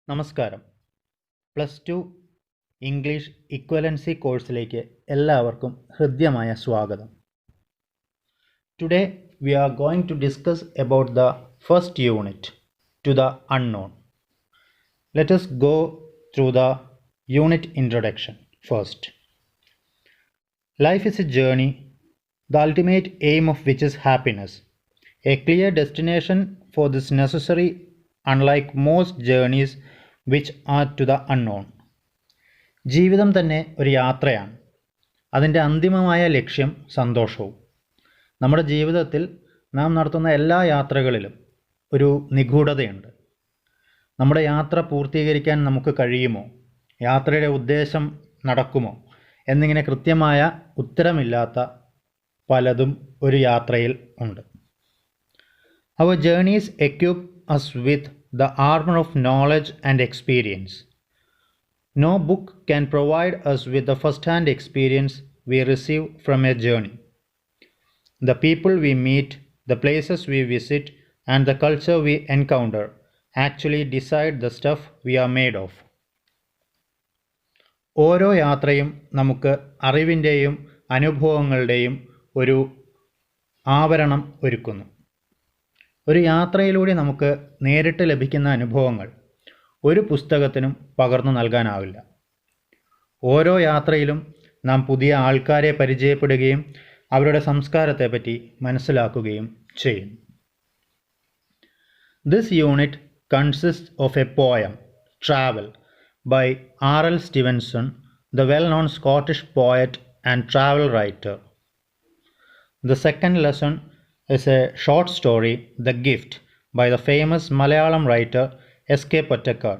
നമസ്കാരം. +2 English equivalency കോഴ്സിലേക്ക് എല്ലാവർക്കും ഹൃദ്യമായ സ്വാഗതം. Today we are going to discuss about the first unit, to the unknown. Let us go through the unit introduction first. Life is a journey, the ultimate aim of which is happiness. A clear destination for this necessary, unlike most journeys which are to the unknown. ജീവിതം തന്നെ ഒരു യാത്രയാണ്. അതിൻ്റെ അന്തിമമായ ലക്ഷ്യം സന്തോഷവും. നമ്മുടെ ജീവിതത്തിൽ നാം നടത്തുന്ന എല്ലാ യാത്രകളിലും ഒരു നിഗൂഢതയുണ്ട്. നമ്മുടെ യാത്ര പൂർത്തീകരിക്കാൻ നമുക്ക് കഴിയുമോ, യാത്രയുടെ ഉദ്ദേശം നടക്കുമോ എന്നിങ്ങനെ കൃത്യമായ ഉത്തരമില്ലാത്ത പലതും ഒരു യാത്രയിൽ ഉണ്ട്. Our journeys equip us with the armor of knowledge and experience. No book can provide us with the first-hand experience we receive from a journey. The people we meet, the places we visit, and the culture we encounter actually decide the stuff we are made of. ഓരോ യാത്രയും നമുക്ക് അറിവിൻ്റെയും അനുഭവങ്ങളുടെയും ഒരു ആവരണം ഒരുക്കുന്നു. ഒരു യാത്രയിലൂടെ നമുക്ക് നേരിട്ട് ലഭിക്കുന്ന അനുഭവങ്ങൾ ഒരു പുസ്തകത്തിനും പകർന്നു നൽകാനാവില്ല. ഓരോ യാത്രയിലും നാം പുതിയ ആൾക്കാരെ പരിചയപ്പെടുകയും അവരുടെ സംസ്കാരത്തെപ്പറ്റി മനസ്സിലാക്കുകയും ചെയ്യും. This unit consists of a poem, Travel, by R.L. Stevenson, the well-known Scottish poet and travel writer. The second lesson is a short story, The Gift, by the famous Malayalam writer S.K. Pottekad.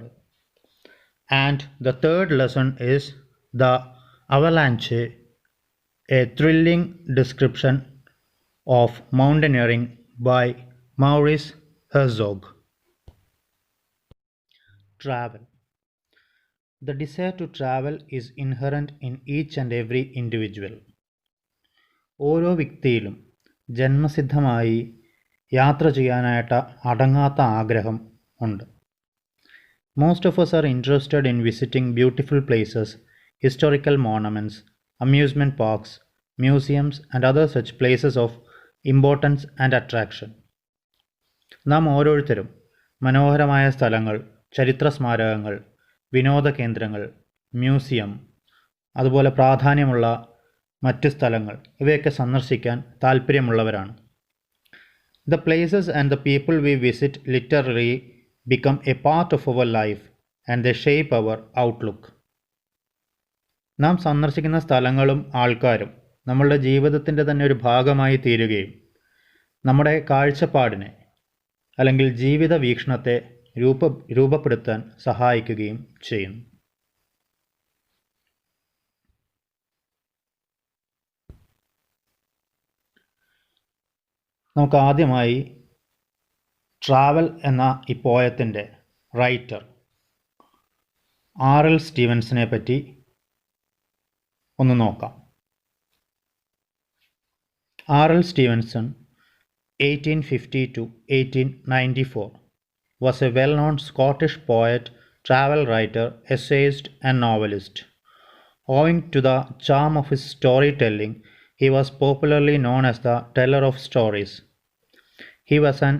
And the third lesson is The Avalanche, a thrilling description of mountaineering by Maurice Herzog. Travel. The desire to travel is inherent in each and every individual. ഓരോ വ്യക്തിയിലും ജന്മസിദ്ധമായി യാത്ര ചെയ്യാനായിട്ട് അടങ്ങാത്ത ആഗ്രഹം ഉണ്ട്. Most of us are interested in visiting beautiful places, historical monuments, amusement parks, museums and other such places of importance and attraction. നാം ഓരോരുത്തരും മനോഹരമായ സ്ഥലങ്ങൾ, ചരിത്ര സ്മാരകങ്ങൾ, വിനോദ കേന്ദ്രങ്ങൾ, മ്യൂസിയം, അതുപോലെ പ്രാധാന്യമുള്ള മറ്റ് സ്ഥലങ്ങൾ ഇവയൊക്കെ സന്ദർശിക്കാൻ താല്പര്യമുള്ളവരാണ്. The places and the people we visit literally become a part of our life and they shape our outlook. നാം സന്ദർശിക്കുന്ന സ്ഥലങ്ങളും ആൾക്കാരും നമ്മളുടെ ജീവിതത്തിൻ്റെ തന്നെ ഒരു ഭാഗമായി തീരുകയും നമ്മുടെ കാഴ്ചപ്പാടിനെ അല്ലെങ്കിൽ ജീവിത വീക്ഷണത്തെ രൂപപ്പെടുത്താൻ സഹായിക്കുകയും ചെയ്യുന്നു. നമുക്ക് ആദ്യമായി ട്രാവൽ എന്ന ഈ പോയത്തിൻ്റെ റൈറ്റർ R.L. സ്റ്റീവൻസനെ പറ്റി ഒന്ന് നോക്കാം. R.L. Stevenson, 1850 to 1894, was a well-known Scottish poet, travel writer, essayist and novelist. Owing to the charm of his storytelling, he was popularly known as the teller of stories. He was an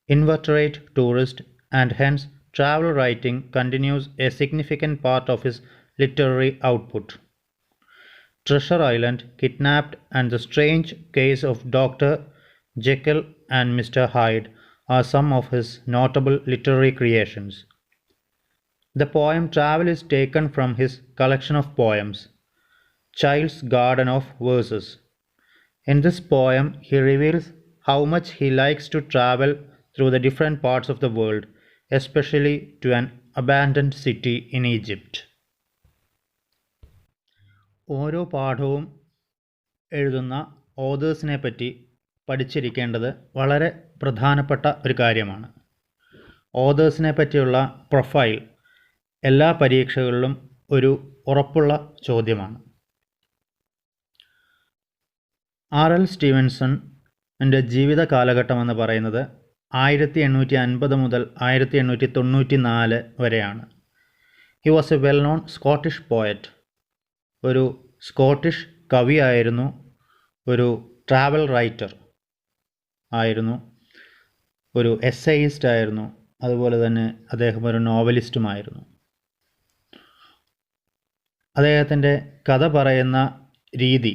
inveterate tourist and hence travel writing continues a significant part of his literary output. Treasure Island, Kidnapped and The Strange Case of Dr. Jekyll and Mr. Hyde are some of his notable literary creations. The poem Travel is taken from his collection of poems, Child's Garden of Verses. In this poem, he reveals how much he likes to travel through the different parts of the world, especially to an abandoned city in Egypt. ഓരോ പാഠവും എഴുതുന്ന ഓതേഴ്സിനെ പറ്റി പഠിച്ചിരിക്കേണ്ടത് വളരെ പ്രധാനപ്പെട്ട ഒരു കാര്യമാണ്. ഓതേഴ്സിനെ പറ്റിയുള്ള profile എല്ലാ പരീക്ഷകളിലും ഒരു ഉറപ്പുള്ള ചോദ്യമാണ്. R.L. സ്റ്റീവൻസൺ ജീവിത കാലഘട്ടം എന്ന് പറയുന്നത് 1850 മുതൽ 1894 വരെയാണ്. He was A well known Scottish poet. ഒരു സ്കോട്ടിഷ് കവിയായിരുന്നു, ഒരു ട്രാവൽ റൈറ്റർ ആയിരുന്നു, ഒരു എസ്സേയിസ്റ്റ് ആയിരുന്നു, അതുപോലെ തന്നെ അദ്ദേഹം ഒരു നോവലിസ്റ്റുമായിരുന്നു. അദ്ദേഹത്തിൻ്റെ കഥ പറയുന്ന രീതി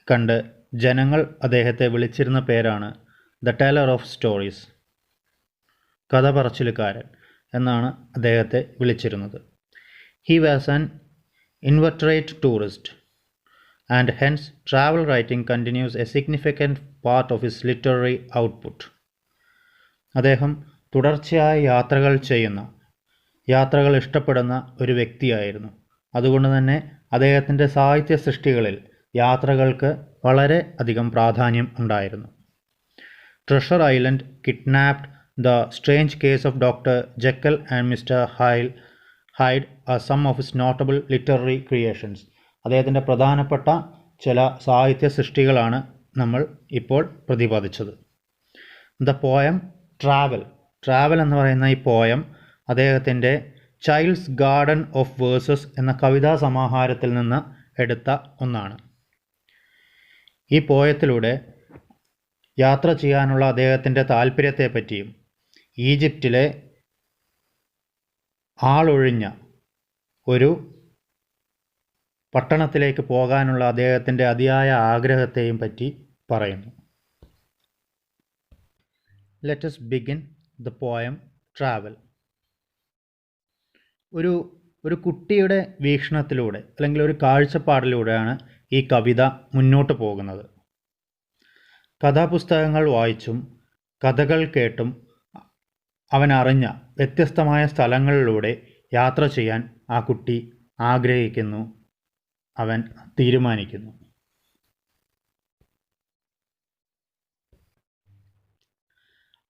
കണ്ട് ജനങ്ങൾ അദ്ദേഹത്തെ വിളിച്ചിരുന്ന പേരാണ് ദ ടെലർ ഓഫ് സ്റ്റോറീസ്, കഥ പറച്ചിലുകാരൻ എന്നാണ് അദ്ദേഹത്തെ വിളിച്ചിരുന്നത്. He was an inveterate tourist and hence travel writing continues a significant part of his literary output. അദ്ദേഹം തുടർച്ചയായി യാത്രകൾ ഇഷ്ടപ്പെടുന്ന ഒരു വ്യക്തിയായിരുന്നു. അതുകൊണ്ട് തന്നെ അദ്ദേഹത്തിൻ്റെ സാഹിത്യ സൃഷ്ടികളിൽ യാത്രകൾക്ക് വളരെ അധികം പ്രാധാന്യം ഉണ്ടായിരുന്നു. Treasure Island, Kidnapped, the Strange Case of Doctor Jekyll and Mister Hyde are some of his notable literary creations. അദ്ദേഹത്തിൻ്റെ പ്രധാനപ്പെട്ട ചില സാഹിത്യ സൃഷ്ടികളാണ് നമ്മൾ ഇപ്പോൾ പ്രതിപാദിച്ചത്. ദ പോയം ട്രാവൽ എന്ന് പറയുന്ന ഈ പോയം അദ്ദേഹത്തിൻ്റെ ചൈൽഡ്സ് ഗാർഡൻ ഓഫ് വേഴ്സസ് എന്ന കവിതാ സമാഹാരത്തിൽ നിന്ന് എടുത്ത ഒന്നാണ്. ഈ പോയത്തിലൂടെ യാത്ര ചെയ്യാനുള്ള അദ്ദേഹത്തിൻ്റെ താല്പര്യത്തെപ്പറ്റിയും ഈജിപ്തിലെ ആളൊഴിഞ്ഞ ഒരു പട്ടണത്തിലേക്ക് പോകാനുള്ള അദ്ദേഹത്തിൻ്റെ അതിയായ ആഗ്രഹത്തെയും പറ്റി പറയുന്നു. Let us begin the poem Travel. ഒരു കുട്ടിയുടെ വീക്ഷണത്തിലൂടെ അല്ലെങ്കിൽ ഒരു കാഴ്ചപ്പാടിലൂടെയാണ് ഈ കവിത മുന്നോട്ട് പോകുന്നത്. കഥാപുസ്തകങ്ങൾ വായിച്ചും കഥകൾ കേട്ടും അവൻ അറിഞ്ഞ വ്യത്യസ്തമായ സ്ഥലങ്ങളിലൂടെ യാത്ര ചെയ്യാൻ ആ കുട്ടി ആഗ്രഹിക്കുന്നു, അവൻ തീരുമാനിക്കുന്നു.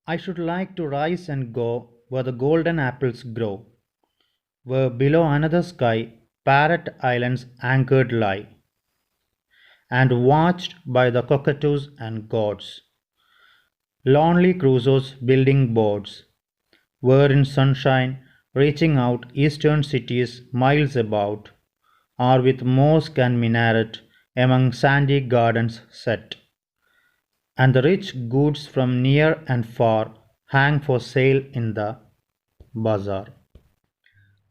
I should like to rise and go where the golden apples grow, where below another sky parrot islands anchored lie, and watched by the cockatoos and gods, lonely crusoes building boards, where in sunshine reaching out eastern cities miles about, are with mosque and minaret among sandy gardens set, and the rich goods from near and far hang for sale in the bazaar.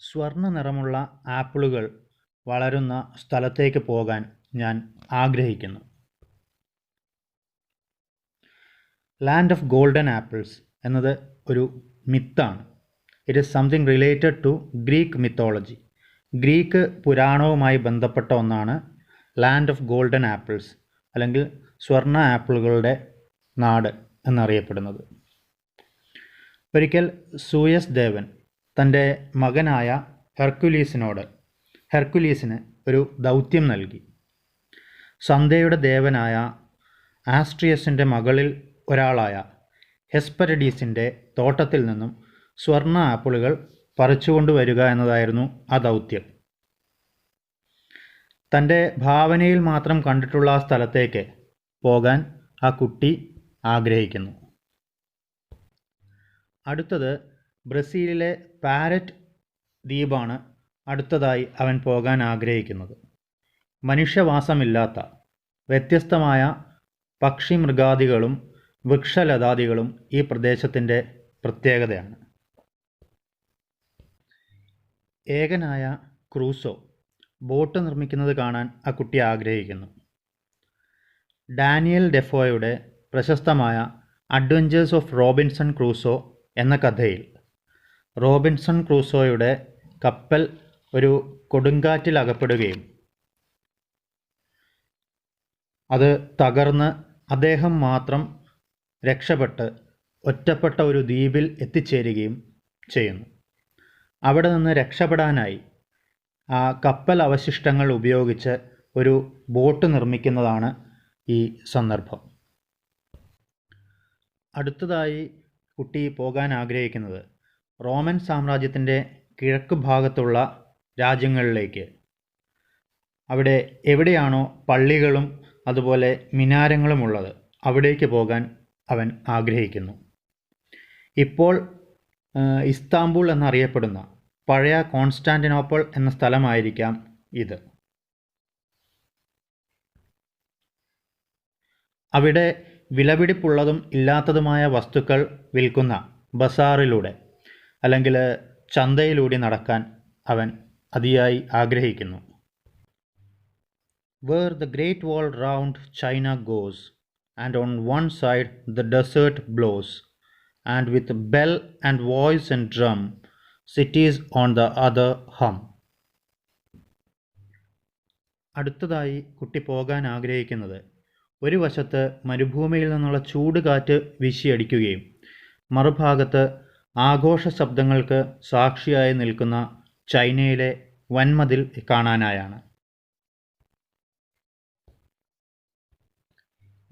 സ്വർണ്ണ നിറമുള്ള ആപ്പിളുകൾ വളരുന്ന സ്ഥലത്തേക്ക് പോകാൻ ഞാൻ ആഗ്രഹിക്കുന്നു. Land of golden apples എന്നത് ഒരു മിത്താണ്. It is something related to Greek mythology. Greek പുരാണവുമായി ബന്ധപ്പെട്ട ഒന്നാണ് ലാൻഡ് ഓഫ് ഗോൾഡൻ ആപ്പിൾസ്, അല്ലെങ്കിൽ സ്വർണ്ണ ആപ്പിളുകളുടെ നാട് എന്നറിയപ്പെടുന്നത്. ഒരിക്കൽ സൂയസ് ദേവൻ തൻ്റെ മകനായ ഹെർക്കുലീസിന് ഒരു ദൗത്യം നൽകി. സന്ധ്യയുടെ ദേവനായ ആസ്ട്രിയസിൻ്റെ മകളിൽ ഒരാളായ ഹെസ്പെരിഡീസിൻ്റെ തോട്ടത്തിൽ നിന്നും സ്വർണ്ണ ആപ്പിളുകൾ പറിച്ചുകൊണ്ടുവരിക എന്നതായിരുന്നു ആ ദൗത്യം. തൻ്റെ ഭാവനയിൽ മാത്രം കണ്ടിട്ടുള്ള ആ സ്ഥലത്തേക്ക് പോകാൻ ആ കുട്ടി ആഗ്രഹിക്കുന്നു. അടുത്തത് ബ്രസീലിലെ പാരറ്റ് ദ്വീപാണ് അടുത്തതായി അവൻ പോകാൻ ആഗ്രഹിക്കുന്നത്. മനുഷ്യവാസമില്ലാത്ത വ്യത്യസ്തമായ പക്ഷി മൃഗാദികളും വൃക്ഷലതാദികളും ഈ പ്രദേശത്തിൻ്റെ പ്രത്യേകതയാണ്. ഏകനായ ക്രൂസോ ബോട്ട് നിർമ്മിക്കുന്നത് കാണാൻ ആ കുട്ടി ആഗ്രഹിക്കുന്നു. ഡാനിയൽ ഡെഫോയുടെ പ്രശസ്തമായ അഡ്വഞ്ചേഴ്സ് ഓഫ് റോബിൻസൺ ക്രൂസോ എന്ന കഥയിൽ റോബിൻസൺ ക്രൂസോയുടെ കപ്പൽ ഒരു കൊടുങ്കാറ്റിൽ അകപ്പെടുകയും അത് തകർന്ന് അദ്ദേഹം മാത്രം രക്ഷപ്പെട്ട് ഒറ്റപ്പെട്ട ഒരു ദ്വീപിൽ എത്തിച്ചേരുകയും ചെയ്യുന്നു. അവിടെ നിന്ന് രക്ഷപ്പെടാനായി ആ കപ്പൽ അവശിഷ്ടങ്ങൾ ഉപയോഗിച്ച് ഒരു ബോട്ട് നിർമ്മിക്കുന്നതാണ് ഈ സന്ദർഭം. അടുത്തതായി കുട്ടി പോകാൻ ആഗ്രഹിക്കുന്നത് റോമൻ സാമ്രാജ്യത്തിൻ്റെ കിഴക്ക് ഭാഗത്തുള്ള രാജ്യങ്ങളിലേക്ക്. അവിടെ എവിടെയാണോ പള്ളികളും അതുപോലെ മിനാരങ്ങളും ഉള്ളത് അവിടേക്ക് പോകാൻ അവൻ ആഗ്രഹിക്കുന്നു. ഇപ്പോൾ ഇസ്താംബുൾ എന്നറിയപ്പെടുന്ന പഴയ കോൺസ്റ്റാന്റിനോപ്പിൾ എന്ന സ്ഥലമായിരിക്കാം ഇത്. അവിടെ വിലപിടിപ്പുള്ളതും ഇല്ലാത്തതുമായ വസ്തുക്കൾ വിൽക്കുന്ന ബസാറിലൂടെ അല്ലെങ്കിൽ ചന്തയിലൂടെ നടക്കാൻ അവൻ അതിയായി ആഗ്രഹിക്കുന്നു. Where the great wall round China goes, and on one side the desert blows, and with bell and voice and drum, cities on the other hum. അടുത്തതായി കുട്ടി പോകാൻ ആഗ്രഹിക്കുന്നത് ഒരു വശത്ത് മരുഭൂമിയിൽ നിന്നുള്ള ചൂടുകാറ്റ് വീശിയടിക്കുകയും മറുഭാഗത്ത് ആഘോഷ ശബ്ദങ്ങൾക്ക് സാക്ഷിയായി നിൽക്കുന്ന ചൈനയിലെ വൻമതിൽ കാണാനായാണ്.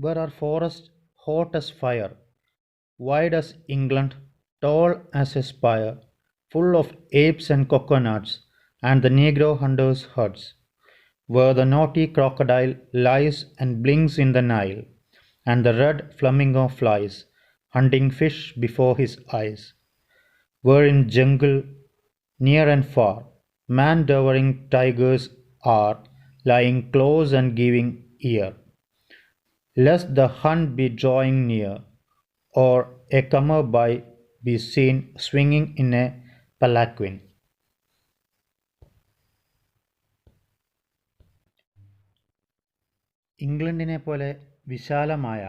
Where are forests hot as fire, wide as England, tall as a spire, full of apes and coconuts, and the negro hunters' huts, where the naughty crocodile lies and blinks in the Nile, and the red flamingo flies, hunting fish before his eyes, where in jungle, near and far, man-devouring tigers are, lying close and giving ear, lest the hunt be drawing near, or a comer by be seen swinging in a palanquin. ഇംഗ്ലണ്ടിനെ പോലെ വിശാലമായ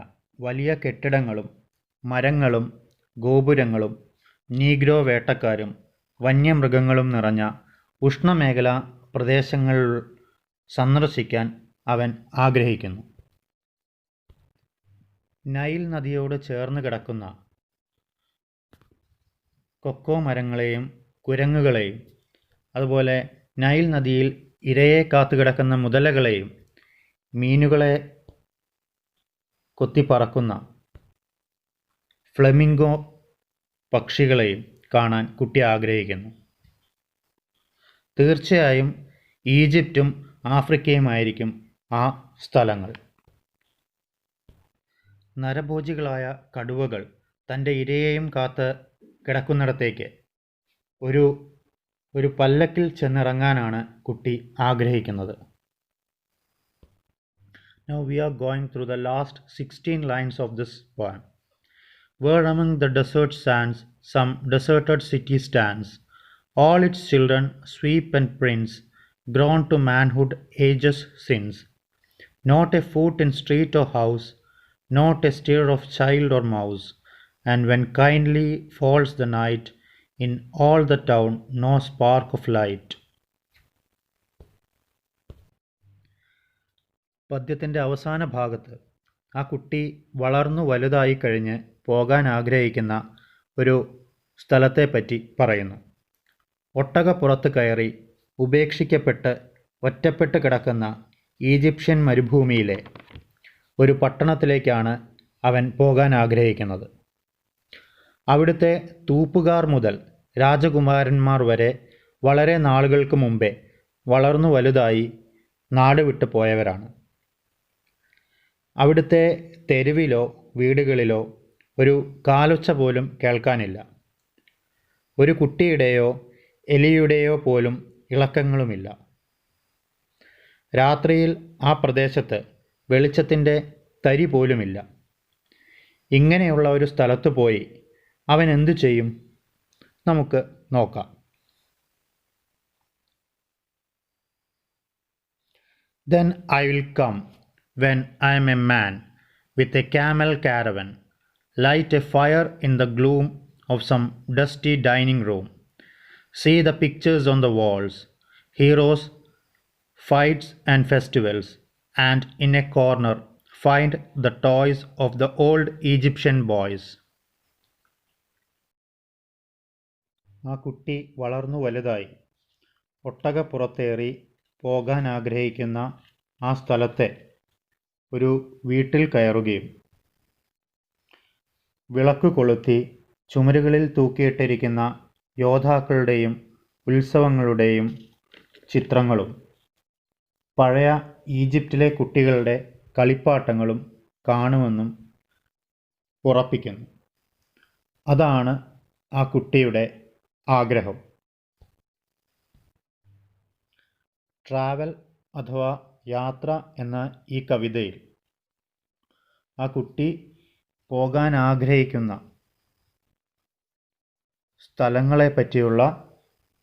വലിയ കെട്ടിടങ്ങളും മരങ്ങളും ഗോപുരങ്ങളും negro വേട്ടക്കാരും വന്യമൃഗങ്ങളും നിറഞ്ഞ ഉഷ്ണമേഖലാ പ്രദേശങ്ങൾ സന്ദർശിക്കാൻ അവൻ ആഗ്രഹിക്കുന്നു. നൈൽ നദിയോട് ചേർന്ന് കിടക്കുന്ന കൊക്കോ മരങ്ങളെയും കുരങ്ങുകളെയും അതുപോലെ നൈൽ നദിയിൽ ഇരയെ കാത്തുകിടക്കുന്ന മുതലകളെയും മീനുകളെ കൊത്തിപ്പറക്കുന്ന ഫ്ലെമിംഗോ പക്ഷികളെയും കാണാൻ കുട്ടി ആഗ്രഹിക്കുന്നു. തീർച്ചയായും ഈജിപ്തും ആഫ്രിക്കയുമായിരിക്കും ആ സ്ഥലങ്ങൾ. നരഭോജികളായ കടുവകൾ തൻ്റെ ഇരയെയും കാത്ത് കിടക്കുന്നിടത്തേക്ക് ഒരു പല്ലക്കിൽ ചെന്നിറങ്ങാനാണ് കുട്ടി ആഗ്രഹിക്കുന്നത്. Now we are going through the last 16 lines of this poem. Where among the desert sands some deserted city stands, all its children sweep and prince, grown to manhood ages since. Not a foot in street or house, not a stir of child or mouse, and when kindly falls the night, in all the town no spark of light. പദ്യത്തിൻ്റെ അവസാന ഭാഗത്ത് ആ കുട്ടി വളർന്നു വലുതായി കഴിഞ്ഞ് പോകാൻ ആഗ്രഹിക്കുന്ന ഒരു സ്ഥലത്തെപ്പറ്റി പറയുന്നു. ഒട്ടകപ്പുറത്ത് കയറി ഉപേക്ഷിക്കപ്പെട്ട് ഒറ്റപ്പെട്ട് കിടക്കുന്ന ഈജിപ്ഷ്യൻ മരുഭൂമിയിലെ ഒരു പട്ടണത്തിലേക്കാണ് അവൻ പോകാൻ ആഗ്രഹിക്കുന്നത്. അവിടുത്തെ തൂപ്പുകാർ മുതൽ രാജകുമാരന്മാർ വരെ വളരെ നാളുകൾക്ക് മുമ്പേ വളർന്നു വലുതായി നാട് വിട്ടു പോയവരാണ്. അവിടുത്തെ തെരുവിലോ വീടുകളിലോ ഒരു കാലൊച്ച പോലും കേൾക്കാനില്ല. ഒരു കുട്ടിയുടെയോ എലിയുടെയോ പോലും ഇളക്കങ്ങളുമില്ല. രാത്രിയിൽ ആ പ്രദേശത്ത് വെളിച്ചത്തിൻ്റെ തരി പോലുമില്ല. ഇങ്ങനെയുള്ള ഒരു സ്ഥലത്ത് പോയി അവൻ എന്തു ചെയ്യും? നമുക്ക് നോക്കാം. Then I will come when I am a man with a camel caravan, light a fire in the gloom of some dusty dining room, see the pictures on the walls, heroes, fights and festivals, and in a corner find the toys of the old Egyptian boys. ആ കുട്ടി വളർന്നു വലുതായി ഒട്ടകപ്പുറത്തേറി പോകാൻ ആഗ്രഹിക്കുന്ന ആ സ്ഥലത്തെ ഒരു വീട്ടിൽ കയറുകയും വിളക്ക് കൊളുത്തി ചുമരുകളിൽ തൂക്കിയിട്ടിരിക്കുന്ന യോദ്ധാക്കളുടെയും ഉത്സവങ്ങളുടെയും ചിത്രങ്ങളും പഴയ ഈജിപ്തിലെ കുട്ടികളുടെ കളിപ്പാട്ടങ്ങളും കാണുമെന്നും ഉറപ്പിക്കുന്നു. അതാണ് ആ കുട്ടിയുടെ ആഗ്രഹം. ട്രാവൽ അഥവാ യാത്ര എന്ന ഈ കവിതയിൽ ആ കുട്ടി പോകാൻ ആഗ്രഹിക്കുന്ന സ്ഥലങ്ങളെ പറ്റിയുള്ള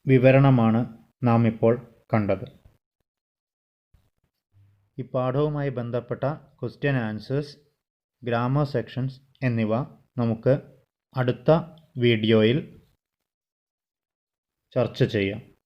വിവരണമാണ് നാം ഇപ്പോൾ കണ്ടത്. ഈ പാഠവുമായി ബന്ധപ്പെട്ട ക്വസ്റ്റ്യൻ ആൻസേഴ്സ്, ഗ്രാമർ സെക്ഷൻസ് എന്നിവ നമുക്ക് അടുത്ത വീഡിയോയിൽ ചർച്ച ചെയ്യാം.